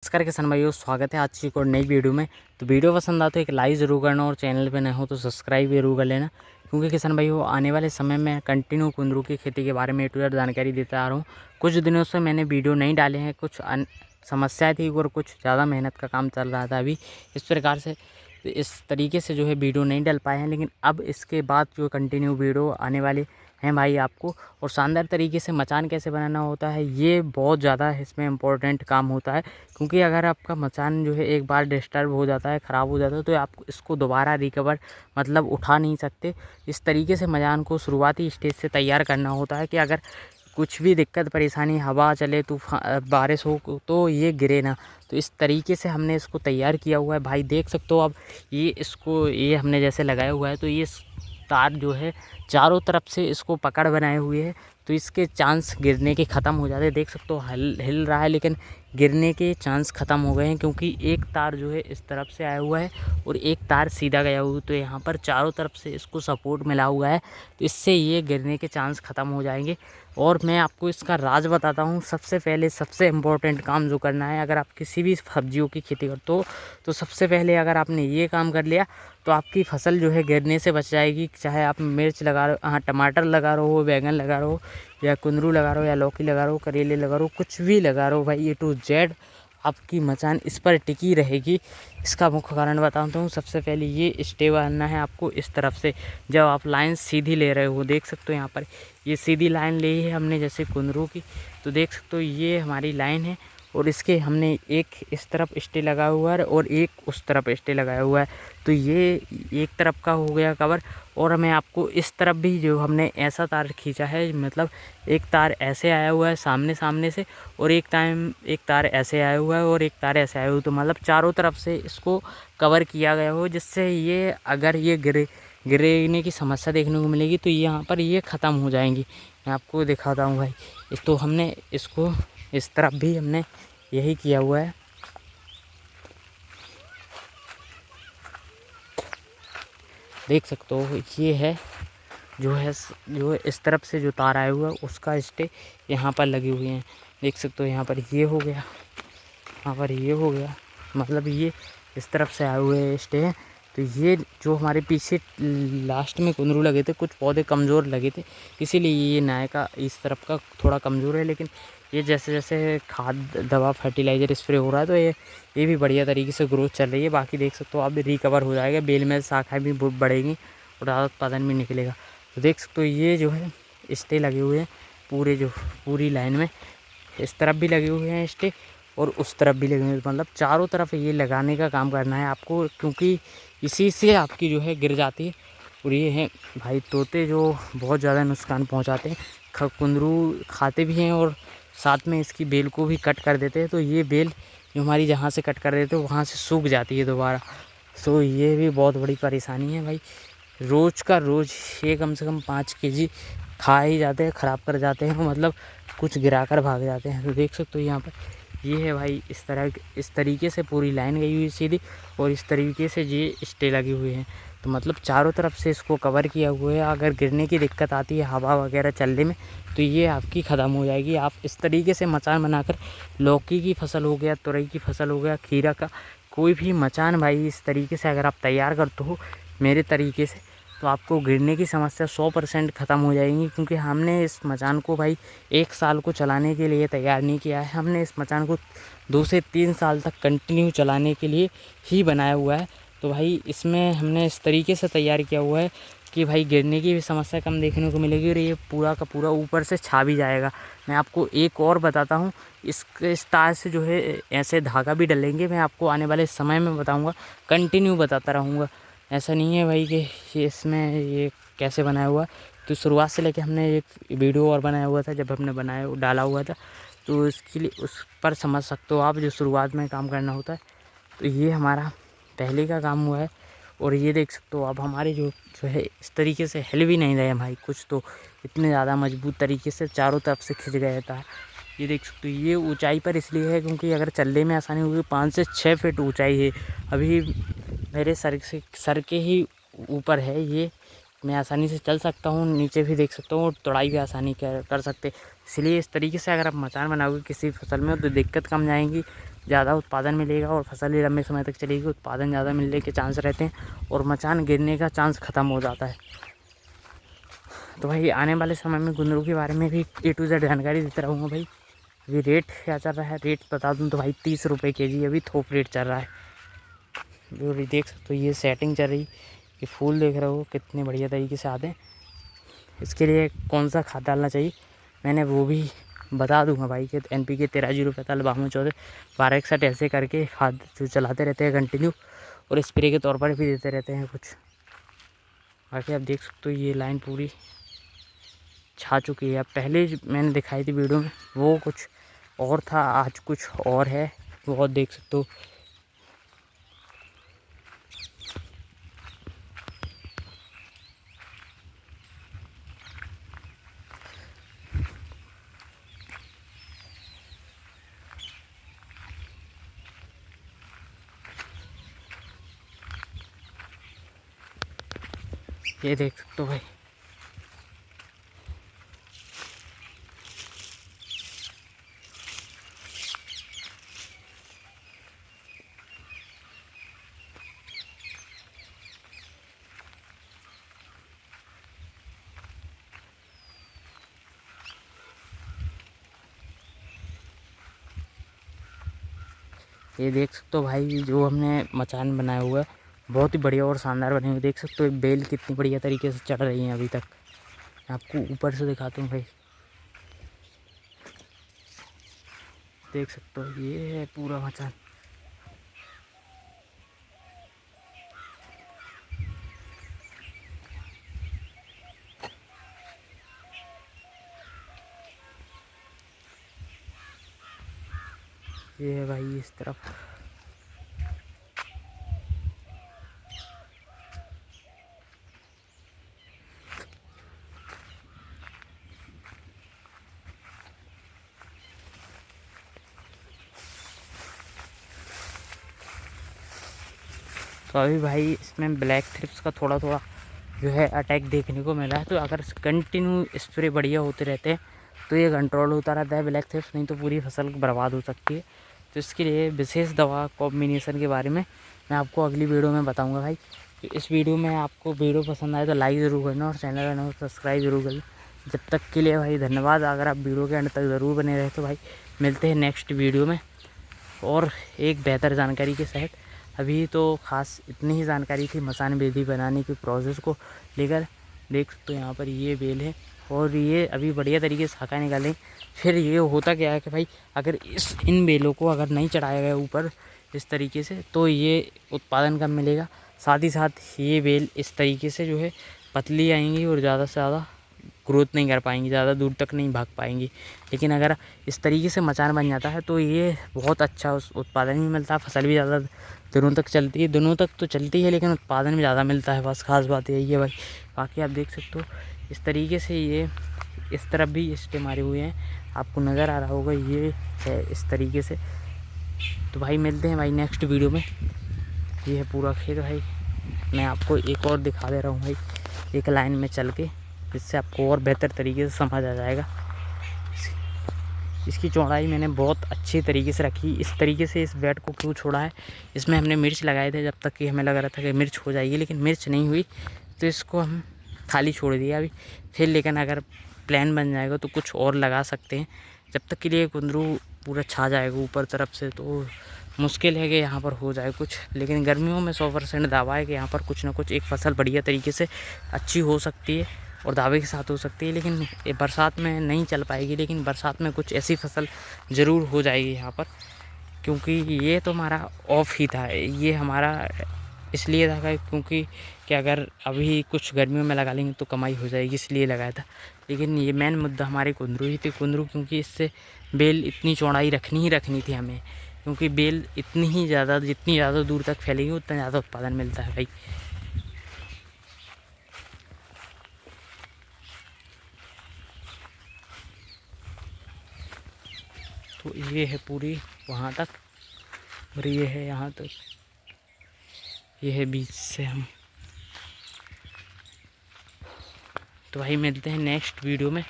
नमस्कार किसान भाइयों, स्वागत है आज की एक और नई वीडियो में। तो वीडियो पसंद आए तो एक लाइक ज़रूर करना और चैनल पे नए हो तो सब्सक्राइब जरूर कर लेना, क्योंकि किसान भाइयों आने वाले समय में कंटिन्यू कुंदरू की खेती के बारे में A to Z जानकारी देता आ रहा हूँ। कुछ दिनों से मैंने वीडियो नहीं डाले हैं, कुछ समस्याएँ थी और कुछ ज़्यादा मेहनत का काम चल रहा था अभी, इस प्रकार से इस तरीके से जो है वीडियो नहीं डल पाए हैं। लेकिन अब इसके बाद जो कंटिन्यू वीडियो आने वाले हैं भाई आपको, और शानदार तरीके से मचान कैसे बनाना होता है ये बहुत ज़्यादा इसमें इम्पोर्टेंट काम होता है। क्योंकि अगर आपका मचान जो है एक बार डिस्टर्ब हो जाता है, ख़राब हो जाता है, तो आप इसको दोबारा रिकवर मतलब उठा नहीं सकते। इस तरीके से मचान को शुरुआती स्टेज से तैयार करना होता है कि अगर कुछ भी दिक्कत परेशानी, हवा चले, तूफान, बारिश हो तो ये गिरे ना। तो इस तरीके से हमने इसको तैयार किया हुआ है भाई, देख सकते हो। अब ये हमने जैसे लगाया हुआ है तो ये तार जो है चारों तरफ से इसको पकड़ बनाए हुए है, तो इसके चांस गिरने के ख़त्म हो जाते हैं। देख सकते हो हिल रहा है, लेकिन गिरने के चांस ख़त्म हो गए हैं, क्योंकि एक तार जो है इस तरफ से आया हुआ है और एक तार सीधा गया हुआ है। तो यहाँ पर चारों तरफ से इसको सपोर्ट मिला हुआ है, तो इससे ये गिरने के चांस ख़त्म हो जाएंगे। और मैं आपको इसका राज बताता हूँ। सबसे पहले सबसे इम्पोर्टेंट काम जो करना है, अगर आप किसी भी सब्जियों की खेती करते हो तो सबसे पहले अगर आपने ये काम कर लिया तो आपकी फसल जो है गिरने से बच जाएगी। चाहे आप मिर्च लगा रहे हो, हाँ टमाटर लगा रहे हो, बैंगन लगा रहे हो, या कुंदरू लगा रहे हो, या लौकी लगा रहे हो, करेले लगा रहे हो, कुछ भी लगा रहे हो भाई, A to Z आपकी मचान इस पर टिकी रहेगी। इसका मुख्य कारण बताता हूँ। सबसे पहले ये स्टे बनना है आपको इस तरफ से। जब आप लाइन सीधी ले रहे हो, देख सकते हो यहाँ पर ये सीधी लाइन ली है हमने जैसे कुंदरू की, तो देख सकते हो ये हमारी लाइन है और इसके हमने एक इस तरफ स्टे लगा हुआ है और एक उस तरफ स्टे लगाया हुआ है। तो ये एक तरफ का हो गया कवर। और मैं आपको इस तरफ भी जो हमने ऐसा तार खींचा है, मतलब एक तार ऐसे आया हुआ है सामने से, और एक तार ऐसे आया हुआ है और एक तार ऐसे आया हुआ है। तो मतलब चारों तरफ से इसको कवर किया गया हो, जिससे ये अगर ये गिरने की समस्या देखने को मिलेगी तो यहाँ पर ये ख़त्म हो जाएंगी। मैं आपको दिखाता हूँ भाई। तो हमने इसको इस तरफ भी हमने यही किया हुआ है। देख सकते हो ये है जो इस तरफ से जो तार आया हुआ है उसका स्टे यहाँ पर लगी हुई हैं। देख सकते हो यहाँ पर ये हो गया, यहाँ पर ये हो गया, मतलब ये इस तरफ से आए हुए स्टे हैं। तो ये जो हमारे पीछे लास्ट में कुंदरू लगे थे, कुछ पौधे कमज़ोर लगे थे, इसीलिए ये नाय का इस तरफ का थोड़ा कमज़ोर है। लेकिन ये जैसे जैसे खाद दवा फर्टिलाइज़र स्प्रे हो रहा है तो ये भी बढ़िया तरीके से ग्रोथ चल रही है। बाकी देख सकते हो अब रिकवर हो जाएगा, बेल में शाखाएँ भी बढ़ेंगी और ज़्यादा उत्पादन भी निकलेगा। तो देख सकते हो ये जो है स्टे लगे हुए हैं पूरी लाइन में, इस तरफ भी लगे हुए हैं स्टे और उस तरफ भी लगे हुए हैं। मतलब चारों तरफ ये लगाने का काम करना है आपको, क्योंकि इसी से आपकी जो है गिर जाती है। और ये हैं भाई तोते जो बहुत ज़्यादा नुकसान पहुंचाते हैं। कुंदरू खाते भी हैं और साथ में इसकी बेल को भी कट कर देते हैं। तो ये बेल जो हमारी जहाँ से कट कर देते हैं वहाँ से सूख जाती है दोबारा। तो ये भी बहुत बड़ी परेशानी है भाई। रोज़ का रोज़ ये कम से कम 5 kg खा ही जाते हैं, ख़राब कर जाते हैं, मतलब कुछ गिरा कर भाग जाते हैं। तो देख सकते हो यहाँ पर ये है भाई, इस तरीके से पूरी लाइन गई हुई सीधी, और इस तरीके से ये स्टे लगे हुए हैं। तो मतलब चारों तरफ से इसको कवर किया हुआ है। अगर गिरने की दिक्कत आती है हवा वगैरह चलने में तो ये आपकी ख़त्म हो जाएगी। आप इस तरीके से मचान बनाकर लौकी की फसल हो गया, तुरई की फसल हो गया, खीरा का कोई भी मचान भाई इस तरीके से अगर आप तैयार करते हो मेरे तरीके से, तो आपको गिरने की समस्या 100% ख़त्म हो जाएगी। क्योंकि हमने इस मचान को भाई 1 साल को चलाने के लिए तैयार नहीं किया है, हमने इस मचान को 2 से 3 साल तक कंटिन्यू चलाने के लिए ही बनाया हुआ है। तो भाई इसमें हमने इस तरीके से तैयार किया हुआ है कि भाई गिरने की भी समस्या कम देखने को मिलेगी और ये पूरा का पूरा ऊपर से छा भी जाएगा। मैं आपको एक और बताता हूँ, इस तार से जो है ऐसे धागा भी डलेंगे। मैं आपको आने वाले समय में बताऊँगा, कंटिन्यू बताता रहूँगा। ऐसा नहीं है भाई कि इसमें ये कैसे बनाया हुआ। तो शुरुआत से लेके हमने एक वीडियो और बनाया हुआ था, जब हमने डाला हुआ था, तो इसके लिए उस पर समझ सकते हो आप जो शुरुआत में काम करना होता है। तो ये हमारा पहले का काम हुआ है। और ये देख सकते हो अब हमारे जो है इस तरीके से हिल भी नहीं रहे भाई, कुछ तो इतने ज़्यादा मजबूत तरीके से चारों तरफ से खिंच गया था। ये देख सकते हो ये ऊंचाई पर इसलिए है क्योंकि अगर चलने में आसानी होगी। 5 से 6 फीट ऊंचाई है, अभी मेरे सर के ही ऊपर है ये। मैं आसानी से चल सकता हूँ, नीचे भी देख सकता हूँ और तोड़ाई भी आसानी कर सकते। इसलिए इस तरीके से अगर आप मचान बनाओगे किसी फसल में तो दिक्कत कम जाएंगी, ज़्यादा उत्पादन मिलेगा और फसल भी लंबे समय तक चलेगी, उत्पादन ज़्यादा मिलने के चांस रहते हैं और मचान गिरने का चांस ख़त्म हो जाता है। तो भाई आने वाले समय में कुंदरू के बारे में भी A to Z जानकारी देता रहूँगा भाई। अभी रेट क्या चल रहा है, रेट बता दूँ तो भाई 30 रुपये kg अभी थोक रेट चल रहा है। जो भी देख सकते हो ये सेटिंग चल रही, ये फूल देख रहे हो कितने बढ़िया तरीके से आते हैं। इसके लिए कौन सा खाद डालना चाहिए मैंने वो भी बता दूंगा भाई कि NPK 13-045 52 1261 ऐसे करके खाद जो चलाते रहते हैं कंटिन्यू, और स्प्रे के तौर पर भी देते रहते हैं कुछ। बाकी आप देख सकते हो ये लाइन पूरी छा चुकी है। अब पहले मैंने दिखाई थी वीडियो में वो कुछ और था, आज कुछ और है, वो देख सकते हो। ये देख सकते हो भाई, ये देख सकते हो भाई जो हमने मचान बनाया हुआ है बहुत ही बढ़िया और शानदार बने हुए। देख सकते हो बेल कितनी बढ़िया तरीके से चढ़ रही हैं अभी तक। आपको ऊपर से दिखाता हूँ भाई, देख सकते हो ये है पूरा मचान। ये है भाई इस तरफ। तो अभी भाई इसमें ब्लैक थ्रिप्स का थोड़ा थोड़ा जो है अटैक देखने को मिला है। तो अगर कंटिन्यू स्प्रे बढ़िया होते रहते हैं तो ये कंट्रोल होता रहता है ब्लैक थ्रिप्स, नहीं तो पूरी फसल बर्बाद हो सकती है। तो इसके लिए विशेष दवा कॉम्बिनेशन के बारे में मैं आपको अगली वीडियो में बताऊंगा भाई। तो इस वीडियो में आपको वीडियो पसंद आए तो लाइक ज़रूर करना और चैनल का सब्सक्राइब जरूर करना। जब तक के लिए भाई धन्यवाद। अगर आप वीडियो के अंत तक ज़रूर बने रहे तो भाई मिलते हैं नेक्स्ट वीडियो में और एक बेहतर जानकारी के साथ। अभी तो ख़ास इतनी ही जानकारी थी मसान बेदी बनाने की प्रोसेस को लेकर। देख सकते हो यहाँ पर ये बेल है और ये अभी बढ़िया तरीके से शाखा निकालें। फिर ये होता क्या है कि भाई अगर इन बेलों को अगर नहीं चढ़ाया गया ऊपर इस तरीके से तो ये उत्पादन कम मिलेगा। साथ ही साथ ये बेल इस तरीके से जो है पतली आएंगी और ज़्यादा से ज़्यादा ग्रोथ नहीं कर पाएंगी, ज़्यादा दूर तक नहीं भाग पाएंगी। लेकिन अगर इस तरीके से मचान बन जाता है तो ये बहुत अच्छा उत्पादन भी मिलता है, फसल भी ज़्यादा दिनों तक चलती है। दिनों तक तो चलती है लेकिन उत्पादन भी ज़्यादा मिलता है, बस खास बात यही है भाई। बाकी आप देख सकते हो इस तरीके से ये इस तरफ भी स्टे मारे हुए हैं, आपको नज़र आ रहा होगा ये है इस तरीके से। तो भाई मिलते हैं भाई नेक्स्ट वीडियो में। ये है पूरा खेत भाई, मैं आपको एक और दिखा दे रहा हूँ भाई एक लाइन में चल के, जिससे आपको और बेहतर तरीके से समझ आ जाएगा। इसकी चौड़ाई मैंने बहुत अच्छी तरीके से रखी। इस तरीके से इस बेड को क्यों छोड़ा है, इसमें हमने मिर्च लगाए थे जब तक कि हमें लग रहा था कि मिर्च हो जाएगी, लेकिन मिर्च नहीं हुई तो इसको हम खाली छोड़ दिया अभी। फिर लेकिन अगर प्लान बन जाएगा तो कुछ और लगा सकते हैं। जब तक के लिए कुंदरू पूरा छा जाएगा ऊपर तरफ से तो मुश्किल है कि यहाँ पर हो जाए कुछ। लेकिन गर्मियों में 100% दावा है कि यहाँ पर कुछ ना कुछ एक फसल बढ़िया तरीके से अच्छी हो सकती है और दावे के साथ हो सकती है। लेकिन ये बरसात में नहीं चल पाएगी, लेकिन बरसात में कुछ ऐसी फसल ज़रूर हो जाएगी यहाँ पर, क्योंकि ये तो हमारा ऑफ ही था। ये हमारा इसलिए था क्योंकि कि अगर अभी कुछ गर्मियों में लगा लेंगे तो कमाई हो जाएगी, इसलिए लगाया था। लेकिन ये मेन मुद्दा हमारी कुंदरू ही थी। कुंदरू क्योंकि इससे बेल इतनी चौड़ाई रखनी थी हमें, क्योंकि बेल इतनी ही ज़्यादा जितनी ज़्यादा दूर तक फैलेगी उतना ज़्यादा उत्पादन मिलता है भाई। तो ये है पूरी वहाँ तक और ये है यहाँ तक, ये है बीच से हम। तो भाई मिलते हैं नेक्स्ट वीडियो में।